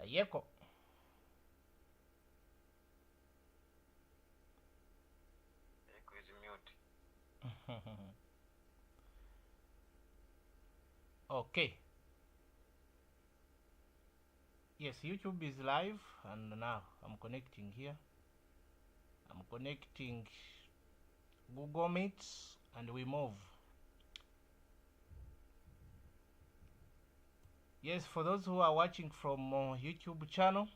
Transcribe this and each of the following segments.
Ayeko. Echo is mute. Okay. Yes, YouTube is live, and now I'm connecting here. I'm connecting Google Meets, and we move. Yes, for those who are watching from YouTube channel,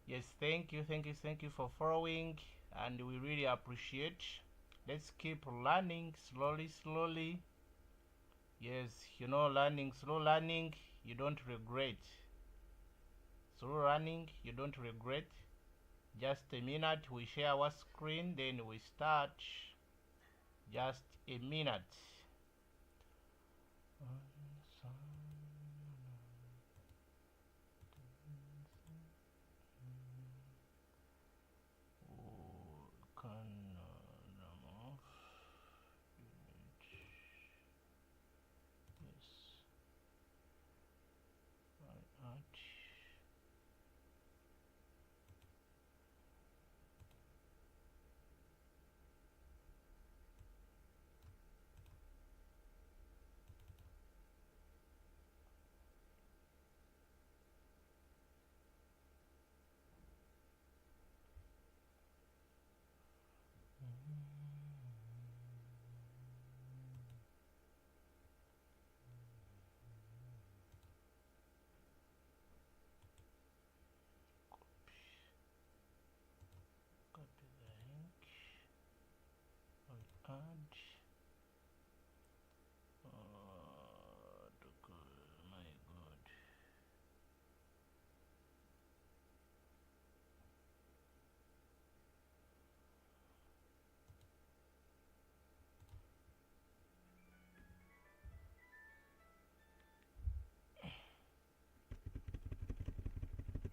yes, thank you for following, and we really appreciate. Let's keep learning slowly. Yes, slow learning, you don't regret. Slow learning, you don't regret. Just a minute, we share our screen, then we start. Just a minute. Copy the link. Add. My God.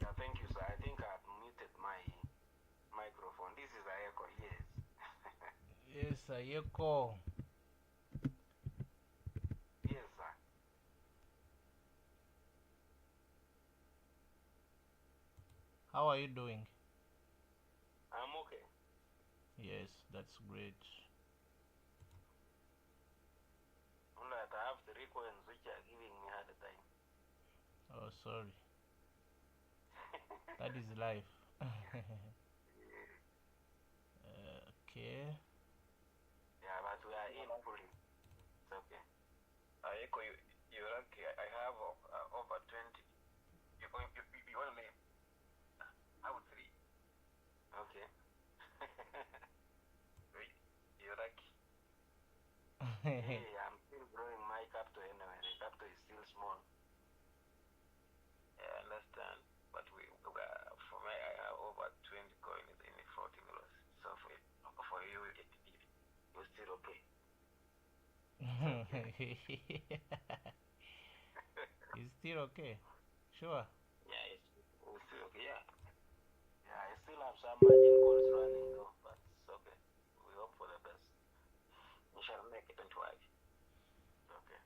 Yeah, thank you, sir. I think I've muted my microphone. This is Echo, yes. Yes, Ayeko. Yes, sir. How are you doing? I'm okay. Yes, that's great. Only that I have three coins which are giving me hard time. Oh, sorry. That is life. Okay. Yeah, but we are in fully. It's okay. Echo, you're lucky. I have over 20. You only have three. Okay. You're lucky. Hey, I'm still growing my capital anyway. The capital is still small. Yeah, I understand. But for me, I have over 20 coins in the floating loss. So for you, you're still okay. It's still okay. Sure. Yeah, it's still okay. Yeah. Yeah, I still have some margin calls running though, but it's okay. We hope for the best. We shall make it into life. Okay.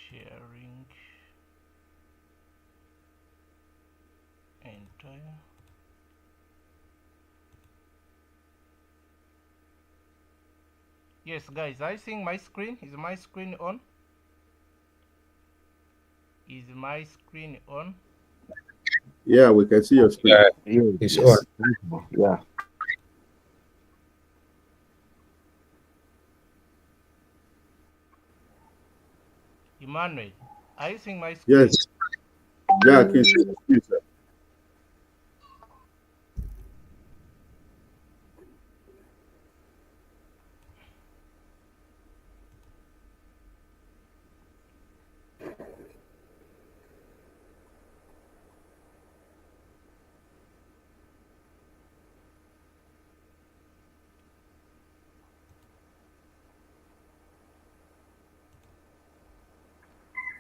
Sharing entire. Yes, guys, I think my screen is my screen on. Is my screen on? Yeah, we can see your screen. Yeah, it's Yes. on. Yeah. Emmanuel, I think my screen. Yes. Yeah, I can see your screen, sir.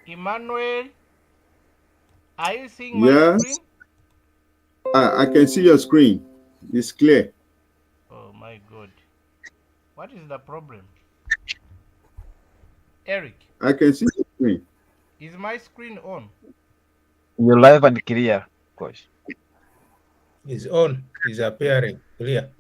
Emmanuel, are you seeing my Yes, screen? I can see your screen. It's clear. Oh my God. What is the problem? Eric, I can see your screen. is my screen on? You're live and clear, coach. Is on, is appearing clear.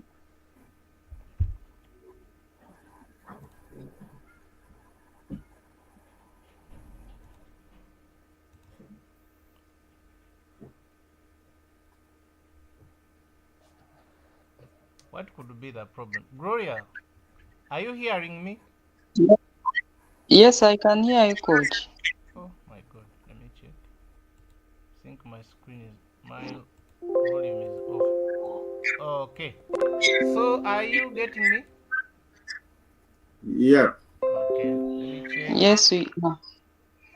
What could be the problem? Gloria, are you hearing me? Yes, I can hear you, coach. Oh my God, let me check. I think my screen is, my volume is off. Okay, so are you getting me? Yeah. Okay, let me check. Yes, we are.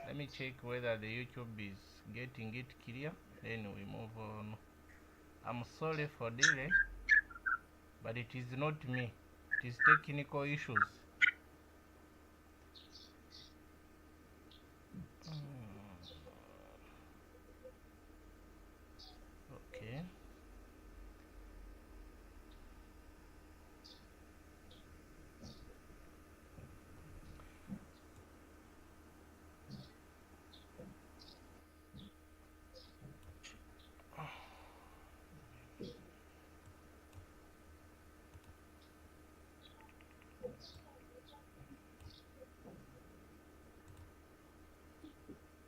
Let me check whether the YouTube is getting it clear. Then we move on. I'm sorry for delay, but it is not me. It is technical issues. Okay.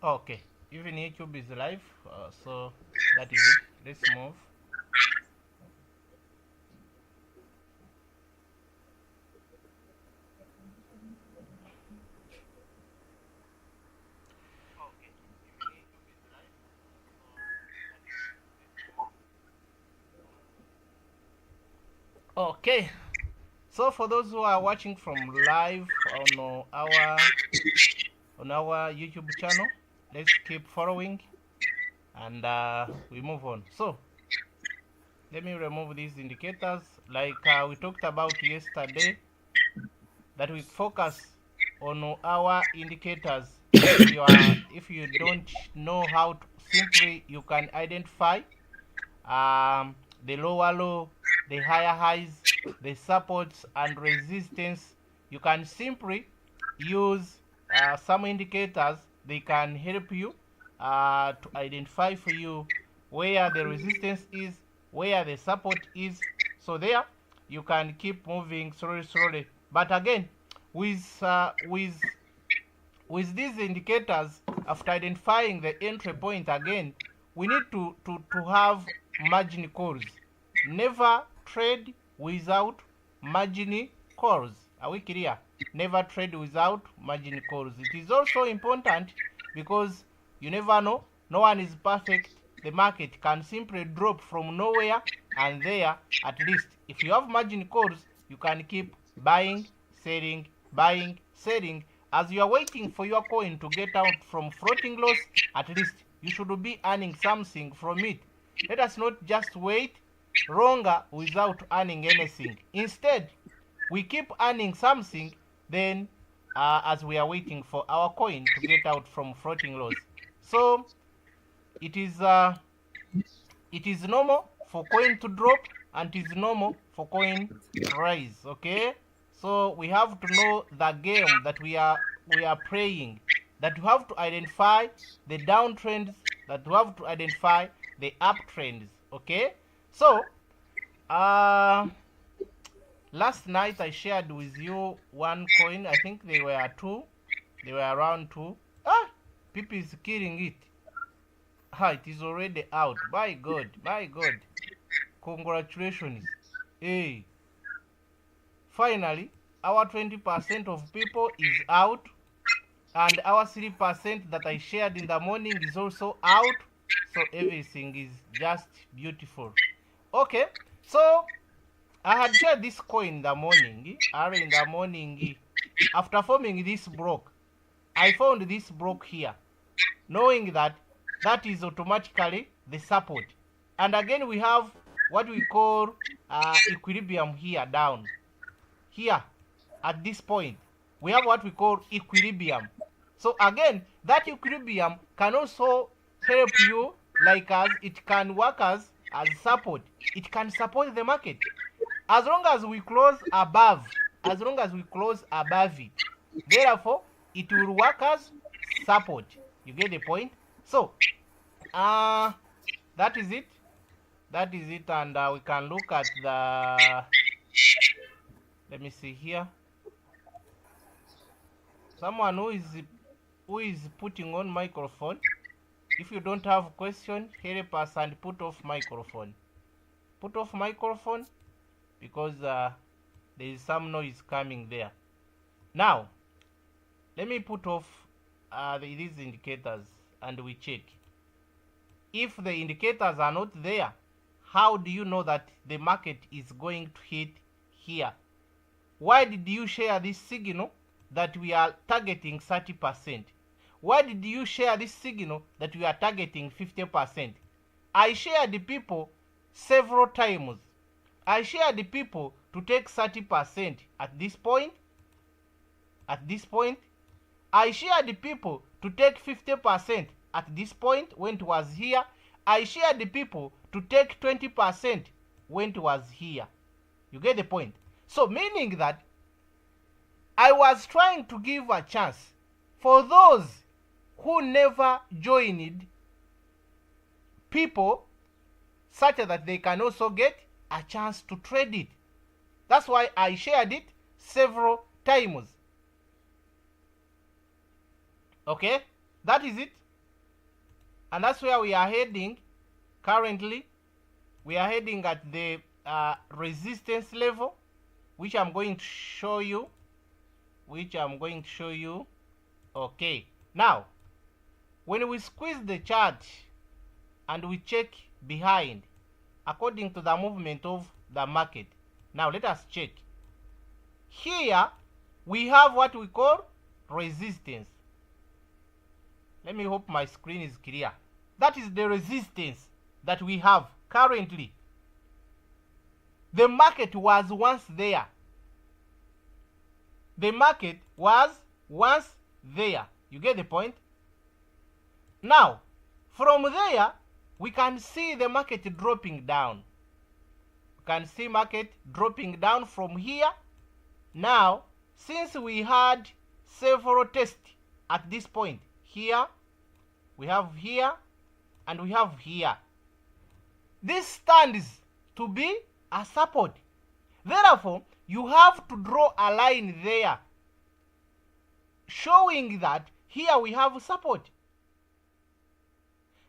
Okay, even YouTube is live, so that is it. Let's move. Okay, so for those who are watching from live on our YouTube channel, let's keep following and we move on. So let me remove these indicators like we talked about yesterday, that we focus on our indicators. If you don't know how to, simply you can identify the lower low, the higher highs, the supports and resistance. You can simply use some indicators. They can help you to identify for you where the resistance is, where the support is. So there you can keep moving slowly. But again, with these indicators, after identifying the entry point, again we need to have margin calls. Never trade without margin calls. Are we clear? Never trade without margin calls. It is also important because you never know, no one is perfect. The market can simply drop from nowhere, and there, at least if you have margin calls, you can keep buying, selling, buying, selling. As you are waiting for your coin to get out from floating loss, at least you should be earning something from it. Let us not just wait longer without earning anything. Instead, we keep earning something, then as we are waiting for our coin to get out from floating loss. So it is normal for coin to drop, and it is normal for coin to rise. Okay, so we have to know the game that we are playing, that we have to identify the downtrends, that we have to identify the uptrends. Okay, so last night I shared with you one coin. I think they were around two. People is killing it. It is already out. My God, congratulations. Hey, finally our 20% of people is out, and our 3% that I shared in the morning is also out. so everything is just beautiful. Okay, so I had shared this coin in the morning, early in the morning. After forming this block, I found this block here, knowing that that is automatically the support. And again, we have what we call equilibrium here down. Here, at this point, we have what we call equilibrium. So again, that equilibrium can also help you, like as it can work as support. It can support the market. As long as we close above, it, therefore, it will work as support. You get the point? So, that is it. That is it, and we can look at the, let me see here. Someone who is putting on microphone. If you don't have question, help us and put off microphone. Put off microphone because there is some noise coming there. Now, let me put off these indicators and we check. If the indicators are not there, how do you know that the market is going to hit here? Why did you share this signal that we are targeting 30%? Why did you share this signal that we are targeting 50%? I shared the people several times. I shared the people to take 30% at this point. At this point, I shared the people to take 50% at this point when it was here. I shared the people to take 20% when it was here. You get the point? So meaning that I was trying to give a chance for those who never joined people such that they can also get a chance to trade it. That's why I shared it several times. Okay, that is it. And that's where we are heading currently. We are heading at the resistance level, which I'm going to show you. Okay, now when we squeeze the chart and we check behind according to the movement of the market. Now let us check. Here we have what we call resistance. Let me hope my screen is clear. That is the resistance that we have currently. The market was once there. The market was once there. You get the point? Now, from there, we can see the market dropping down. We can see market dropping down from here. Now, since we had several tests at this point, here, we have here, and we have here. This stands to be a support. Therefore, you have to draw a line there, showing that here we have support.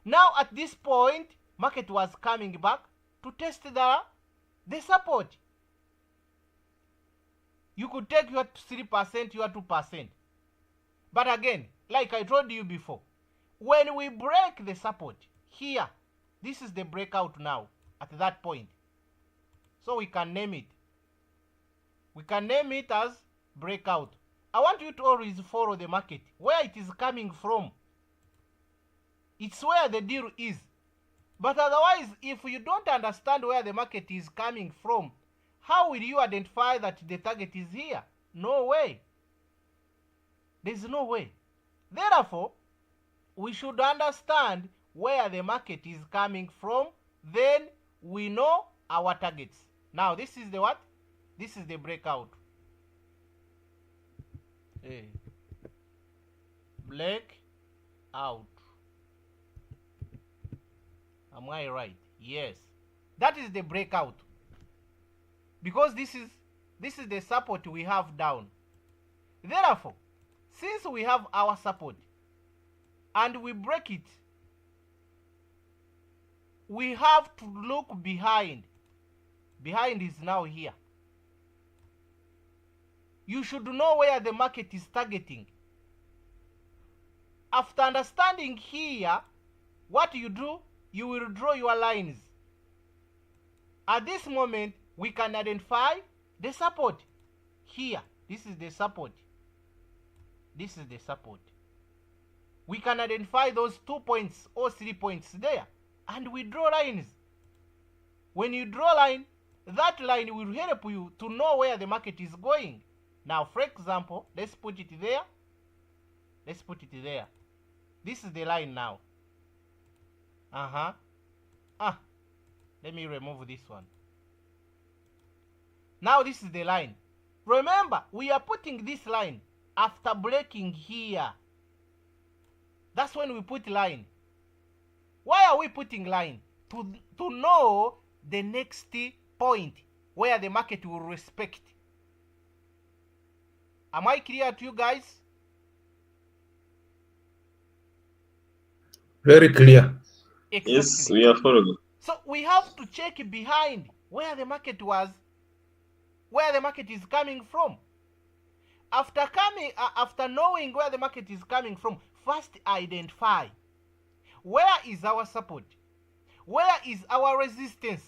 Now at this point, market was coming back to test the support. You could take your 3%, your 2%. But again, like I told you before, when we break the support here, this is the breakout now at that point. So we can name it. We can name it as breakout. I want you to always follow the market, where it is coming from. It's where the deal is. But otherwise, if you don't understand where the market is coming from, how will you identify that the target is here? No way. There's no way. Therefore, we should understand where the market is coming from. Then we know our targets. Now, this is the what? This is the breakout. Hey. Breakout. Am I right? Yes. That is the breakout. Because this is the support we have down. Therefore, since we have our support and we break it, we have to look behind. Behind is now here. You should know where the market is targeting. After understanding here what you do, you will draw your lines. At this moment, we can identify the support. Here, this is the support. This is the support. We can identify those 2 points or 3 points there, and we draw lines. When you draw line, that line will help you to know where the market is going. Now, for example, let's put it there. Let's put it there. This is the line now. Let me remove this one. Now this is the line. Remember, we are putting this line after breaking here. That's when we put line. Why are we putting line? To know the next point where the market will respect. Am I clear to you guys? Very clear. Exactly. Yes, we are following. So we have to check behind where the market was, where the market is coming from. After knowing where the market is coming from, first identify where is our support, where is our resistance.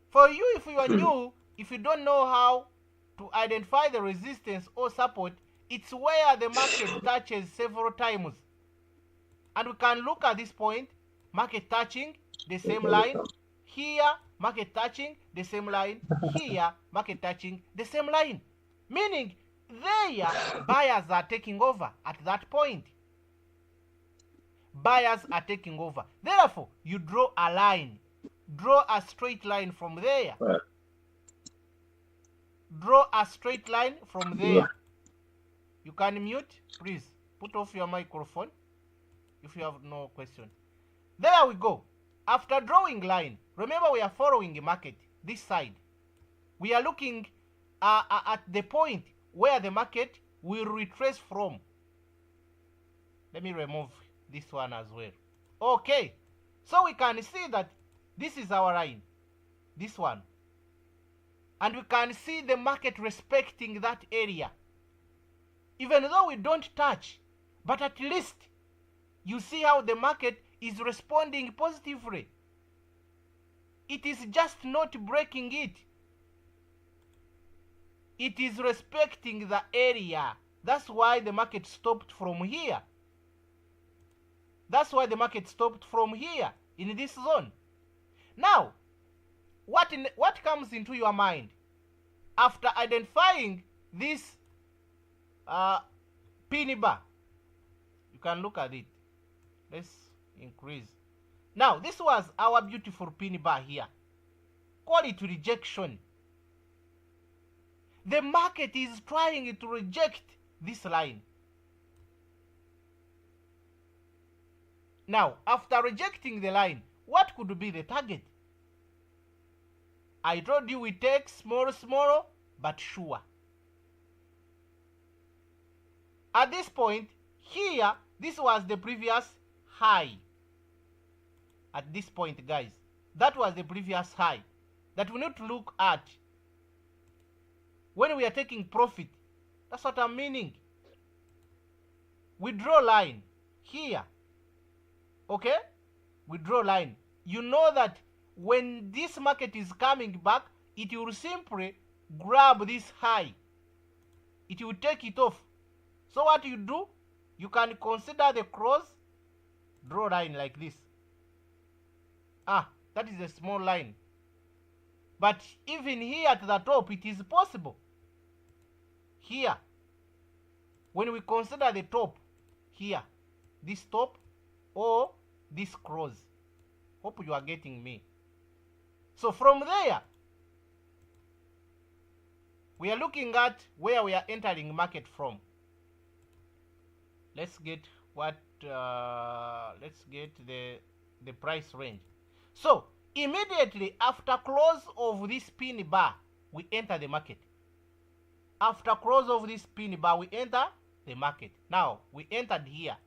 For you, if you are new, if you don't know how to identify the resistance or support, it's where the market touches several times. And we can look at this point, market touching the same line. Here, market touching the same line. Here, market touching the same line. Meaning, there, buyers are taking over at that point. Buyers are taking over. Therefore, you draw a line. Draw a straight line from there. Draw a straight line from there. You can mute, please. Put off your microphone if you have no question. There we go. After drawing line, remember we are following the market this side. We are looking at the point where the market will retrace from. Let me remove this one as well. Okay, so we can see that this is our line, this one, and we can see the market respecting that area. Even though we don't touch, but at least you see how the market is responding positively. It is just not breaking it. It is respecting the area. That's why the market stopped from here. That's why the market stopped from here in this zone. Now, what comes into your mind after identifying this pin bar? You can look at it. Let's increase. Now, this was our beautiful pin bar here. Call it rejection. The market is trying to reject this line. Now, after rejecting the line, what could be the target? I told you we take small, but sure. At this point, here, this was the previous high. At this point, guys, that was the previous high that we need to look at when we are taking profit. That's what I'm meaning. We draw line here. Okay? We draw line. You know that when this market is coming back, it will simply grab this high. It will take it off. So what you do, you can consider the cross, draw line like this. That is a small line. But even here at the top, it is possible. Here, when we consider the top, here, this top or this cross. Hope you are getting me. So from there, we are looking at where we are entering market from. Let's get the price range. So immediately after close of this pin bar, we enter the market. After close of this pin bar, we enter the market. Now we entered here.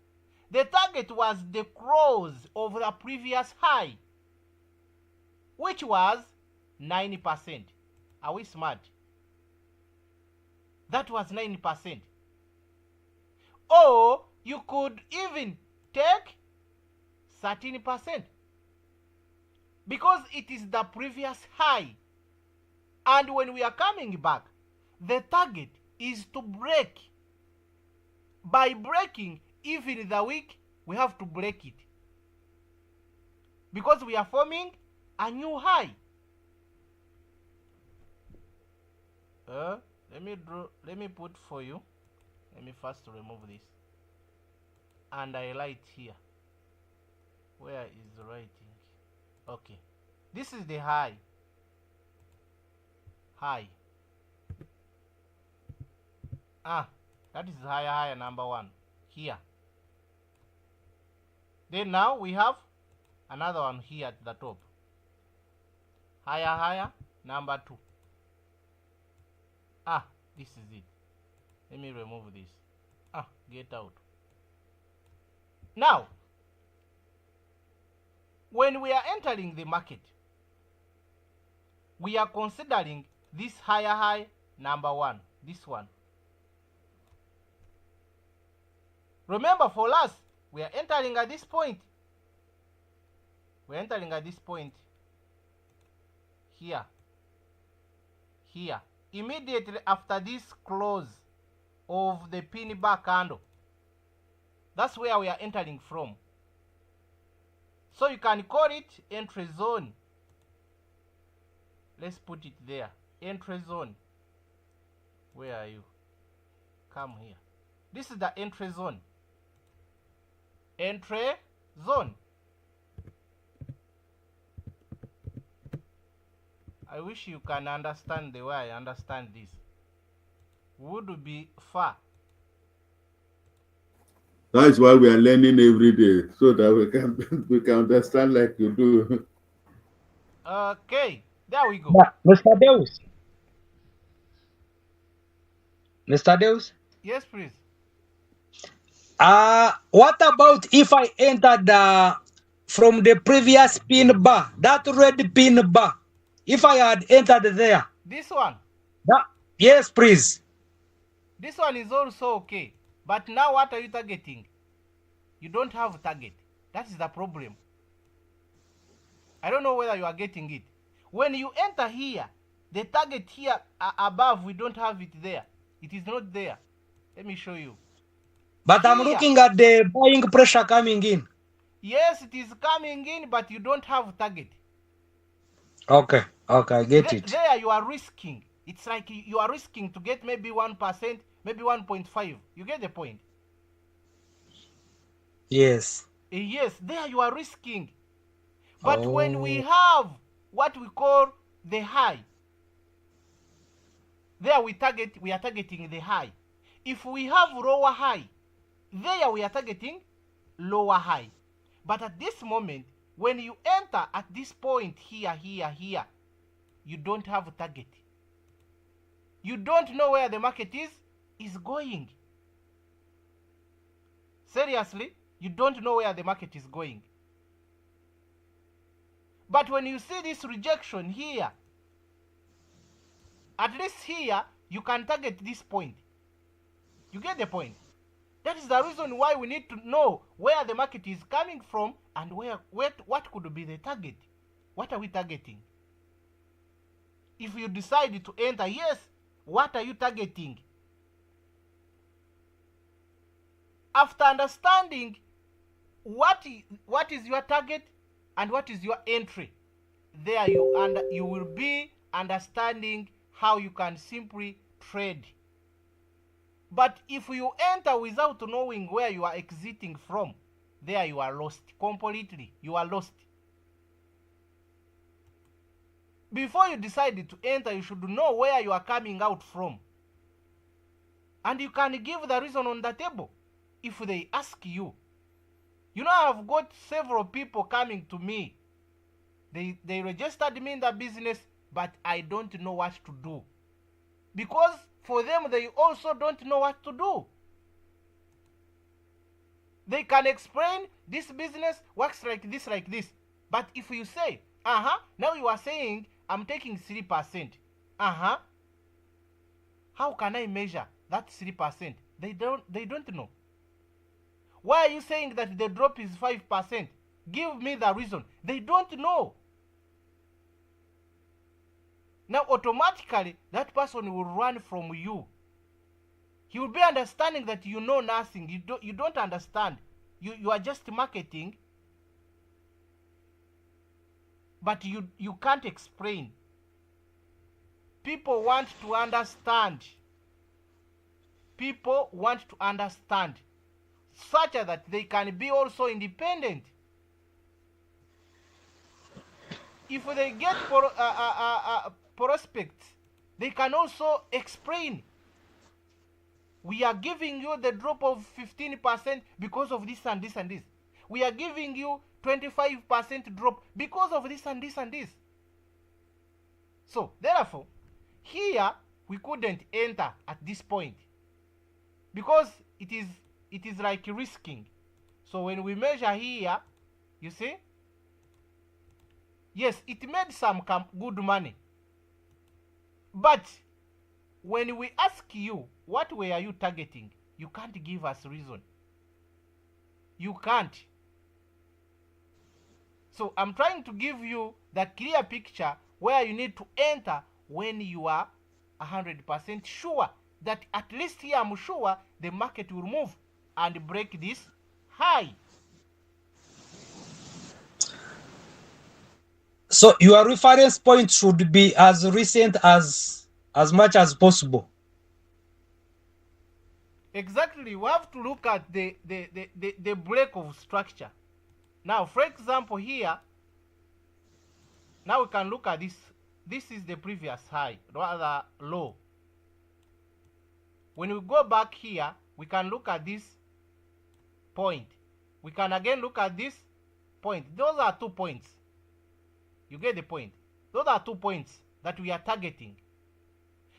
The target was the close of the previous high, which was 9%. Are we smart? That was 9%. Or you could even take 13%. Because it is the previous high. And when we are coming back, the target is to break. By breaking, even the week, we have to break it. Because we are forming a new high. Let me put for you. Let me first remove this. And I write here. Where is the writing? Okay. This is the high. High. That is higher number 1. Here. Then now we have another one here at the top. Higher number 2. This is it. Let me remove this. Get out. Now, when we are entering the market, we are considering this higher high number 1, this one. Remember, for us, we are entering at this point. We're entering at this point here. Immediately after this close of the pin bar candle. That's where we are entering from. So you can call it entry zone. Let's put it there. Entry zone. Where are you? Come here. This is the entry zone. Entry zone. I wish you can understand the way I understand this. Would be far. That's why we are learning every day, so that we can understand like you do. Okay, there we go. Yeah, Mr. Deus. Mr. Deus. Yes, please. What about if I entered from the previous pin bar, that red pin bar? If I had entered there. This one? Yes, please. This one is also okay. But now what are you targeting? You don't have a target. That is the problem. I don't know whether you are getting it. When you enter here, the target here above, we don't have it there. It is not there. Let me show you. But here, I'm looking at the buying pressure coming in. Yes, it is coming in, but you don't have a target. Okay, I get it. There you are risking. It's like you are risking to get maybe 1%, maybe 1.5. You get the point? Yes. Yes, there you are risking. But when we have what we call the high, there we are targeting the high. If we have lower high, there we are targeting lower high. But at this moment, when you enter at this point here, you don't have a target. You don't know where the market is going. Seriously, you don't know where the market is going. But when you see this rejection here, at least here, you can target this point. You get the point? That is the reason why we need to know where the market is coming from and what could be the target. What are we targeting? If you decide to enter, yes, what are you targeting? After understanding what is your target and what is your entry, there you will be understanding how you can simply trade. But if you enter without knowing where you are exiting from, there you are lost completely. You are lost. Before you decide to enter, you should know where you are coming out from. And you can give the reason on the table if they ask you. You know, I've got several people coming to me. They registered me in the business, but I don't know what to do. Because for them, they also don't know what to do. They can explain this business works like this. But if you say, now you are saying I'm taking 3%. How can I measure that 3%? They don't know. Why are you saying that the drop is 5%? Give me the reason. They don't know. Now automatically that person will run from you. He will be understanding that you know nothing. You don't understand. You are just marketing, but you can't explain. People want to understand. People want to understand such that they can be also independent. If they get prospects, they can also explain. We are giving you the drop of 15% because of this and this and this. We are giving you 25% drop because of this and this and this. So, therefore, here we couldn't enter at this point because it is like risking. So when we measure here, you see, yes, it made some good money. But when we ask you, what were you targeting? You can't give us reason. You can't. So I'm trying to give you that clear picture where you need to enter when you are 100% sure that at least here I'm sure the market will move and break this high. So your reference point should be as recent as much as possible. Exactly. We have to look at the break of structure. Now, for example, here, now we can look at this. This is the previous high, rather low. When we go back here, we can look at this point. We can again look at this point. Those are 2 points. You get the point? Those are 2 points that we are targeting.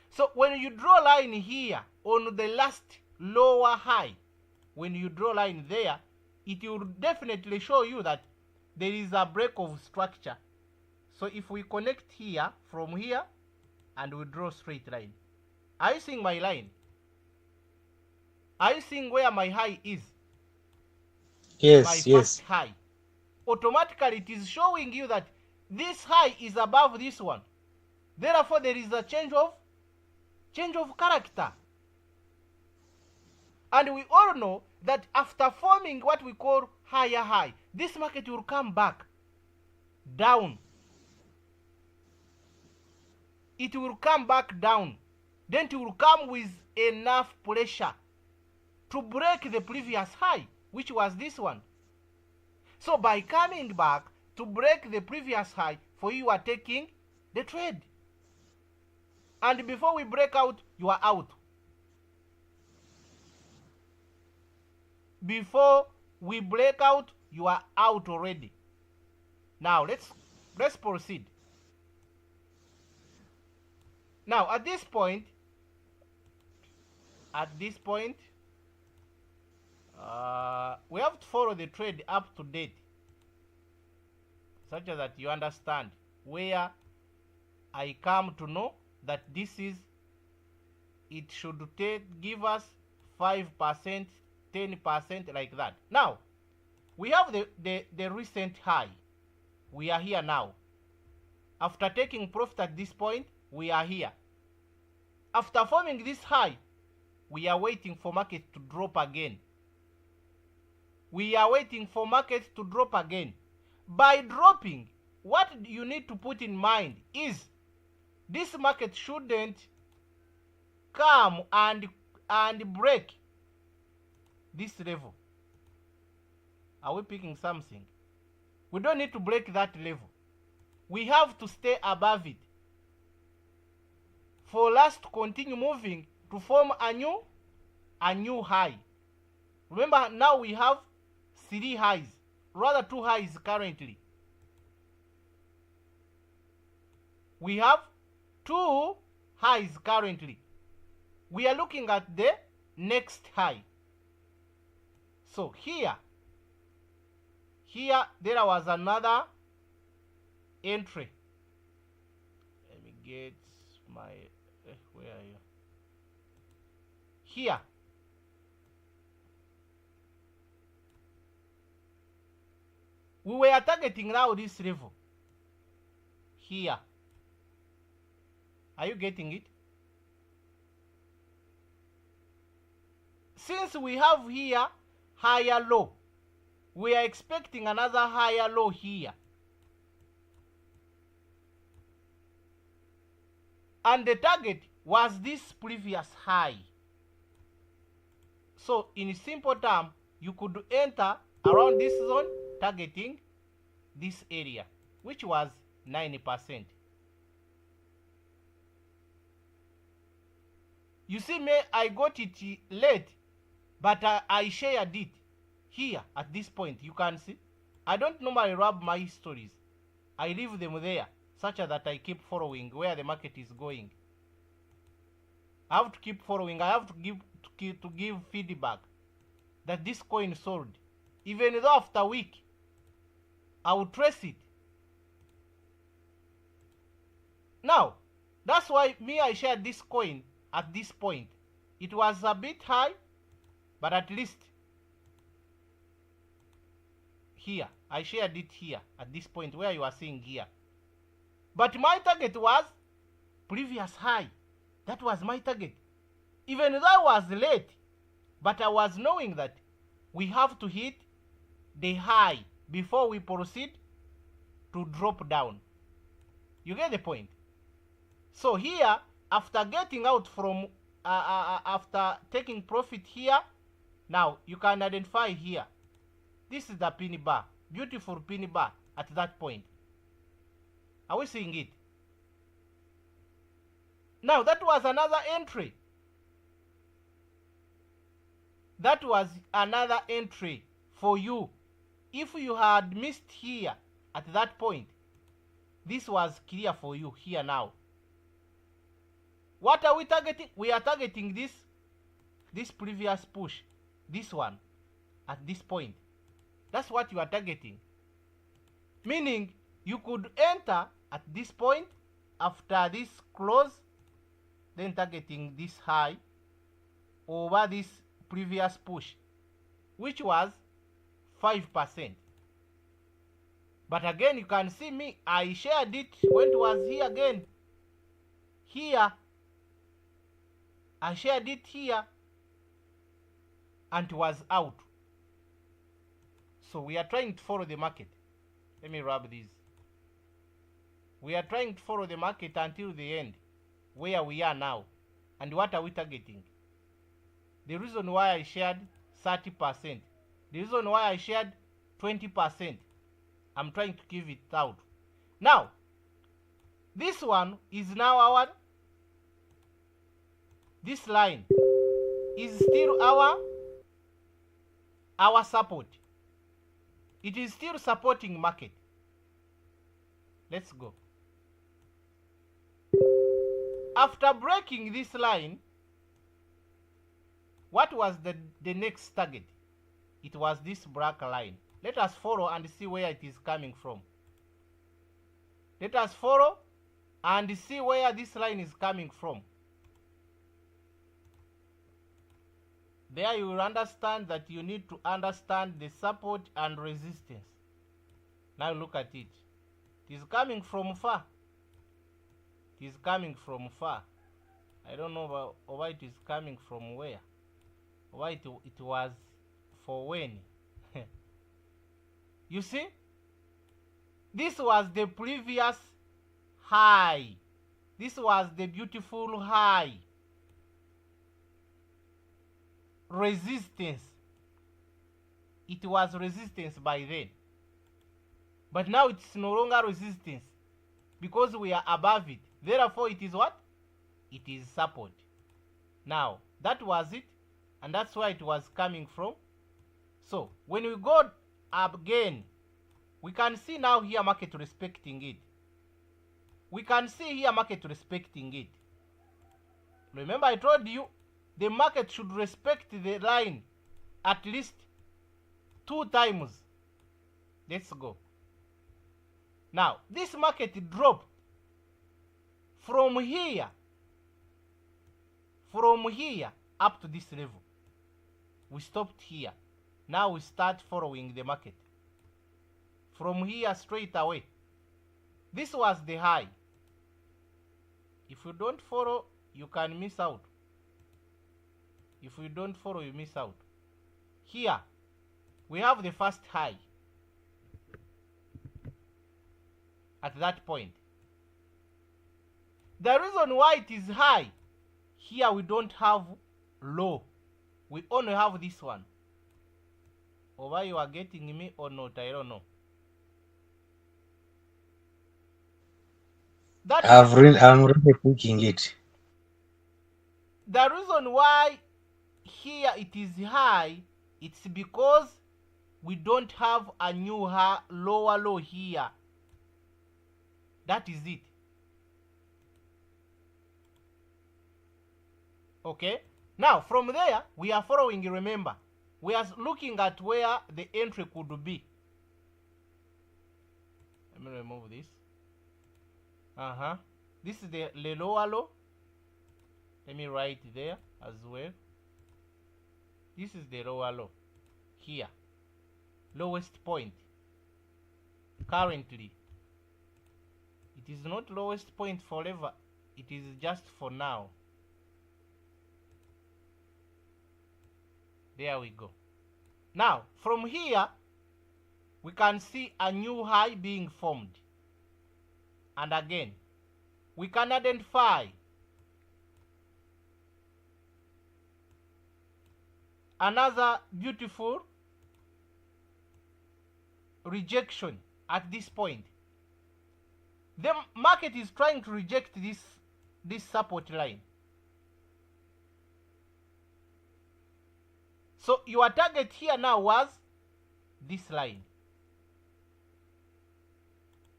So when you draw a line here on the last lower high, when you draw a line there, it will definitely show you that there is a break of structure. So if we connect here from here and we draw a straight line, are you seeing my line? Are you seeing where my high is? Yes, my yes. first high. Automatically it is showing you that this high is above this one. Therefore there is a change of character. And we all know that after forming what we call higher high, this market will come back down. It will come back down. Then it will come with enough pressure to break the previous high, which was this one. So by coming back to break the previous high, for you are taking the trade. And before we break out, you are out. Before we break out, you are out already. Now let's proceed. Now at this point, we have to follow the trade up to date, such that you understand where I come to know that this is, it should give us 5%, 10%, like that. Now we have the recent high. We are here now. After taking profit at this point, we are here. After forming this high, we are waiting for market to drop again. We are waiting for market to drop again. By dropping, what you need to put in mind is this market shouldn't come and break this level. Are we picking something? We don't need to break that level. We have to stay above it for us to continue moving to form a new high. Remember, now we have 3 highs, rather 2 highs currently. We have 2 highs currently. We are looking at the next high. So here there was another entry. Let me get my where are you? Here We were targeting now this level here. Are you getting it? Since we have here higher low, we are expecting another higher low here. And the target was this previous high. So in simple term, you could enter around this zone targeting this area, which was 90%. You see, I got it late, but I shared it here at this point. You can see I don't normally rub my stories. I leave them there such that I keep following where the market is going. I have to keep following. I have to give feedback that this coin sold. Even though after a week, I will trace it. Now, that's why I shared this coin at this point. It was a bit high, but at least here, I shared it here at this point where you are seeing here. But my target was previous high. That was my target. Even though I was late, but I was knowing that we have to hit the high before we proceed to drop down. You get the point? So here, after getting out from, after taking profit here, now you can identify here. This is the pin bar, beautiful pin bar at that point. Are we seeing it? Now that was another entry. That was another entry for you. If you had missed here at that point, this was clear for you here now. What are we targeting? We are targeting this previous push, this one, at this point. That's what you are targeting. Meaning, you could enter at this point, after this close, then targeting this high over this previous push, which was 5%. But again, you can see me, I shared it when it was here again. Here, I shared it here, and it was out. So we are trying to follow the market. Let me rub this. We are trying to follow the market until the end, where we are now. And what are we targeting? The reason why I shared 30%, the reason why I shared 20%, I'm trying to give it out. Now, this one is now this line is still our support. It is still supporting market. Let's go. After breaking this line, what was the next target? It was this black line. Let us follow and see where it is coming from. Let us follow and see where this line is coming from. There you will understand that you need to understand the support and resistance. Now look at it. It is coming from far. It is coming from far. I don't know why it is coming from where. Why it was for when. You see? This was the previous high. This was the beautiful high. Resistance. It was resistance by then. But now it's no longer resistance because we are above it. Therefore, it is what? It is support. Now, that was it, and that's where it was coming from. So, when we go up again, we can see now here market respecting it. We can see here market respecting it. Remember, I told you the market should respect the line at least 2 times. Let's go. Now, this market dropped from here up to this level. We stopped here. Now we start following the market. from here straight away. This was the high. If you don't follow, you can miss out. If you don't follow, you miss out. Here, we have the first high at that point. The reason why it is high, here we don't have low. We only have this one. Over you are getting me or not, I don't know. I'm really picking it. The reason why here it is high, it's because we don't have a new high, lower low here. That is it. Okay. Now from there we are following. Remember, we are looking at where the entry could be. Let me remove this. This is the lower low. Let me write there as well. This is the lower low here, lowest point. Currently, it is not lowest point forever. It is just for now. There we go. Now from here we can see a new high being formed, and again we can identify another beautiful rejection at this point. The market is trying to reject this support line. So your target here now was this line.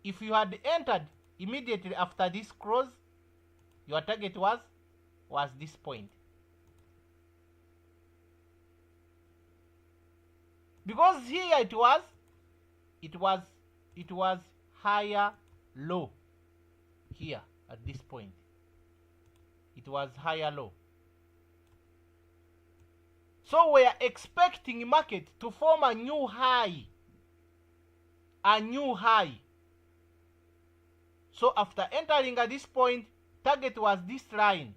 If you had entered immediately after this cross, your target was this point. Because here it was higher low here at this point. It was higher low. So we are expecting market to form a new high. A new high. So after entering at this point, target was this line.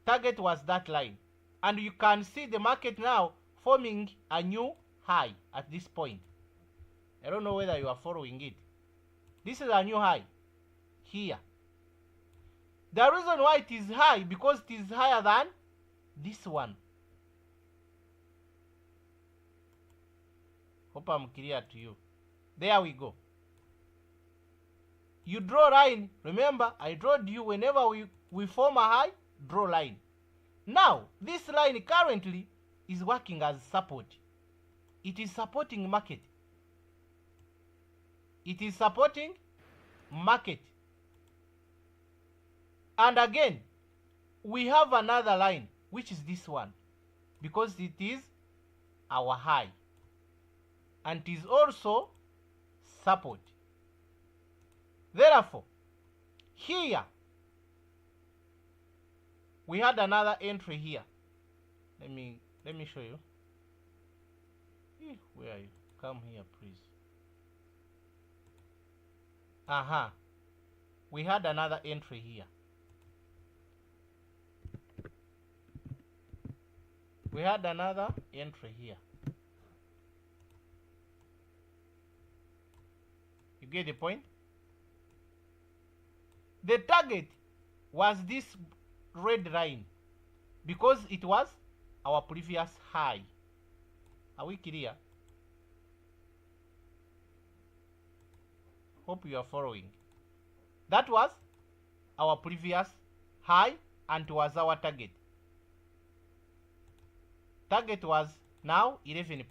Target was that line. And you can see the market now forming a new high at this point. I don't know whether you are following it. This is a new high here. The reason why it is high, because it is higher than this one. Hope I'm clear to you. There we go. You draw line. Remember, I drawed you whenever we form a high, draw line. Now, this line currently is working as support. It is supporting market. It is supporting market. And again, we have another line, which is this one, because it is our high. And it is also support. Therefore, here, we had another entry here. Let me show you. Where are you? Come here, please. We had another entry here. We had another entry here. You get the point? The target was this red line because it was our previous high. Are we clear? Hope you are following. That was our previous high and was our target. Target was now 11%.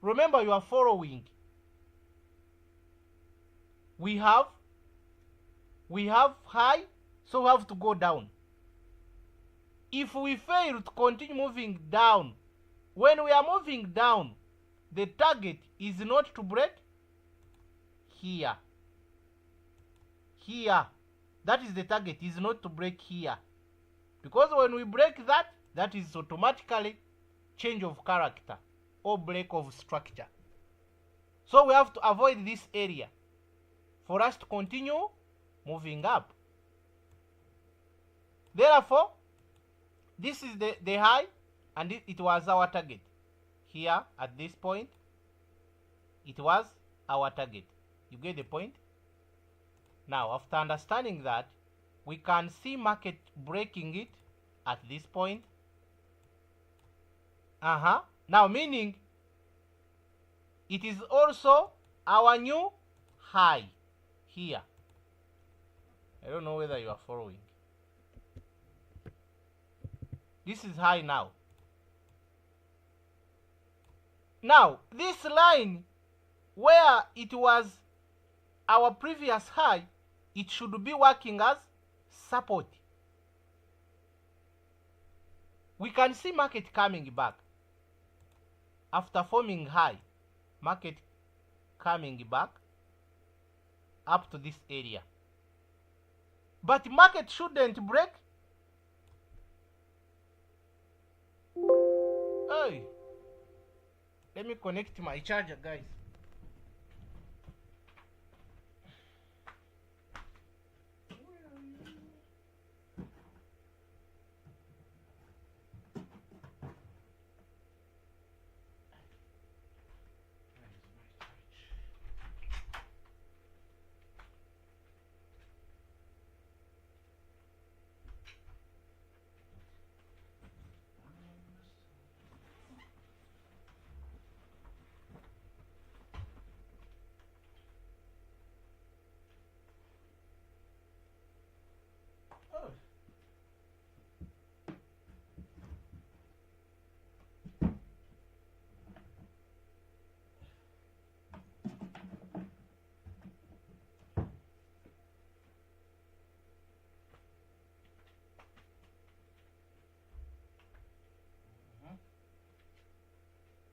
Remember, you are following. We have high, so we have to go down. If we fail to continue moving down, when we are moving down, the target is not to break here. Here. That is the target, is not to break here. Because when we break that, that is automatically change of character or break of structure. So we have to avoid this area for us to continue moving up. Therefore, this is the high, and it was our target. Here at this point, it was our target. You get the point? Now, after understanding that, we can see market breaking it at this point. Now, meaning it is also our new high here. I don't know whether you are following. This is high now. Now, this line where it was our previous high, it should be working as support. We can see market coming back after forming high, market coming back up to this area, but market shouldn't break. Hey, let me connect my charger, guys.